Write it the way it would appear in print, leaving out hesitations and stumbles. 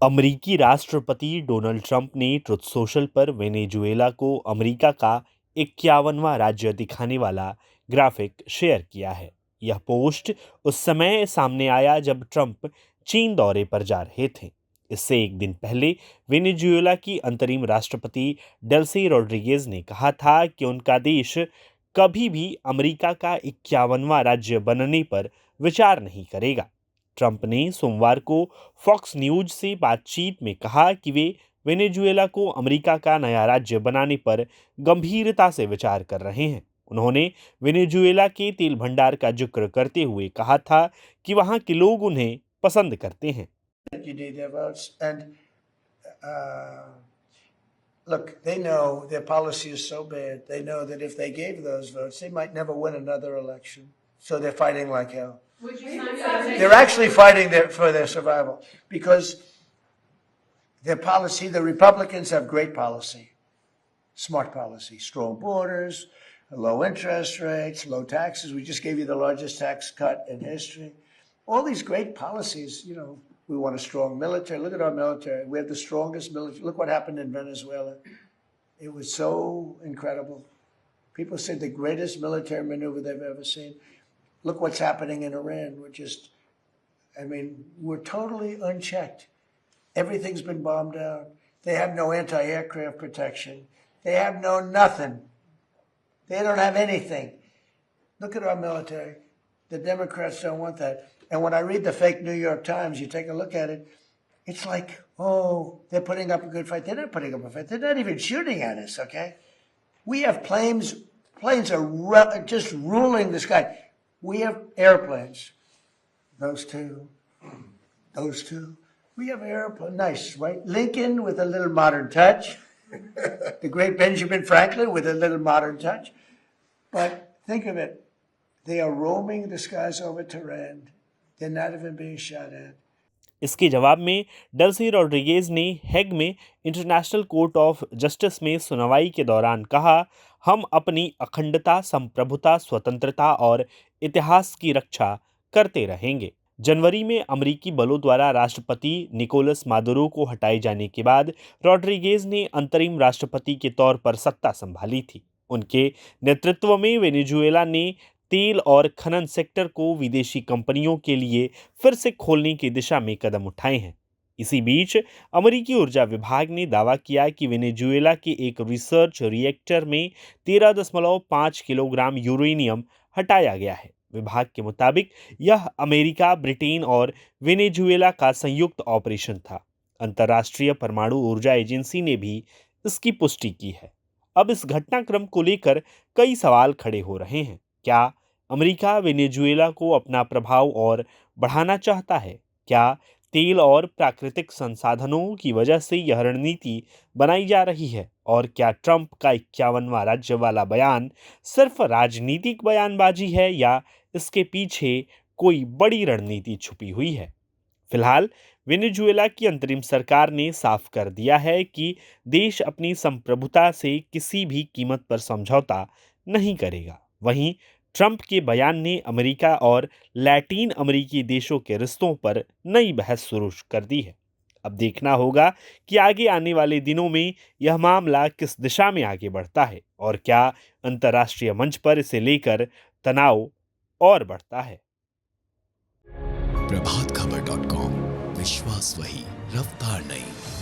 अमेरिकी राष्ट्रपति Donald Trump ने ट्रुथ सोशल पर वेनेजुएला को अमेरिका का 51वां राज्य दिखाने वाला ग्राफिक शेयर किया है। यह पोस्ट उस समय सामने आया जब ट्रंप चीन दौरे पर जा रहे थे। इससे एक दिन पहले वेनेजुएला की अंतरिम राष्ट्रपति डेल्सी रोड्रिगेज ने कहा था कि उनका देश कभी भी अमेरिका का 51वां राज्य बनने पर विचार नहीं करेगा। ट्रंप ने सोमवार को फॉक्स न्यूज से बातचीत में कहा कि वे वेनेजुएला को अमेरिका का नया राज्य बनाने पर गंभीरता से विचार कर रहे हैं। उन्होंने वेनेजुएला के तेल भंडार का जिक्र करते हुए कहा था कि वहां के लोग उन्हें पसंद करते हैं। You need their votes. And look, they know their policy is so bad. They know that if they gave those votes, they might never win another election. So they're fighting like hell. They're actually fighting for their survival because their policy, the Republicans have great policy, smart policy, strong borders, low interest rates, low taxes. We just gave you the largest tax cut in history. All these great policies, you know, we want a strong military. Look at our military. We have the strongest military. Look what happened in Venezuela. It was so incredible. People said the greatest military maneuver they've ever seen. Look what's happening in Iran. We're totally unchecked. Everything's been bombed out. They have no anti-aircraft protection. They have no nothing. They don't have anything. Look at our military. The Democrats don't want that. And when I read the fake New York Times, you take a look at it, it's like, oh, they're putting up a good fight. They're not putting up a fight. They're not even shooting at us, okay? We have planes are just ruling the sky. We have airplanes. Those two. We have airplanes. Nice, right? Lincoln with a little modern touch. The great Benjamin Franklin with a little modern touch. But think of it. They are roaming the skies over Tehran. They're not even being shot at. इसके जवाब में Delsey Rodriguez ने Hague में international court of justice में सुनवाई के दौरान कहा, हम अपनी अखंडता, संप्रभुता, स्वतंत्रता और इतिहास की रक्षा करते रहेंगे। जनवरी में अमेरिकी बलों द्वारा राष्ट्रपति निकोलस मादुरो को हटाए जाने के बाद रोड्रिगेज ने अंतरिम राष्ट्रपति के तौर पर सत्ता संभाली थी। उनके नेतृत्व में वेनेजुएला ने तेल और खनन सेक्टर को विदेशी कंपनियों के लिए फिर से खोलने की दिशा में कदम उठाए हैं। इसी बीच अमेरिकी ऊर्जा विभाग ने दावा किया कि वेनेजुएला के एक रिसर्च रिएक्टर में 13.5 किलोग्राम यूरेनियम हटाया गया है। विभाग के मुताबिक यह अमेरिका, ब्रिटेन और वेनेजुएला का संयुक्त ऑपरेशन था। अंतर्राष्ट्रीय परमाणु ऊर्जा एजेंसी ने भी इसकी पुष्टि की है। अब इस घटनाक्रम को लेकर कई सवाल खड़े हो रहे हैं। क्या अमेरिका वेनेजुएला को अपना प्रभाव और बढ़ाना चाहता है? क्या तेल और प्राकृतिक संसाधनों की वजह से यह रणनीति बनाई जा रही है? और क्या ट्रंप का 51वां राज्य वाला बयान सिर्फ राजनीतिक बयानबाजी है या इसके पीछे कोई बड़ी रणनीति छुपी हुई है? फिलहाल वेनेजुएला की अंतरिम सरकार ने साफ कर दिया है कि देश अपनी संप्रभुता से किसी भी कीमत पर समझौता नहीं करेगा। वहीं ट्रंप के बयान ने अमेरिका और लैटिन अमेरिकी देशों के रिश्तों पर नई बहस शुरू कर दी है। अब देखना होगा कि आगे आने वाले दिनों में यह मामला किस दिशा में आगे बढ़ता है और क्या अंतर्राष्ट्रीय मंच पर इसे लेकर तनाव और बढ़ता है। प्रभातखबर.com, विश्वास वही, रफ्तार नहीं।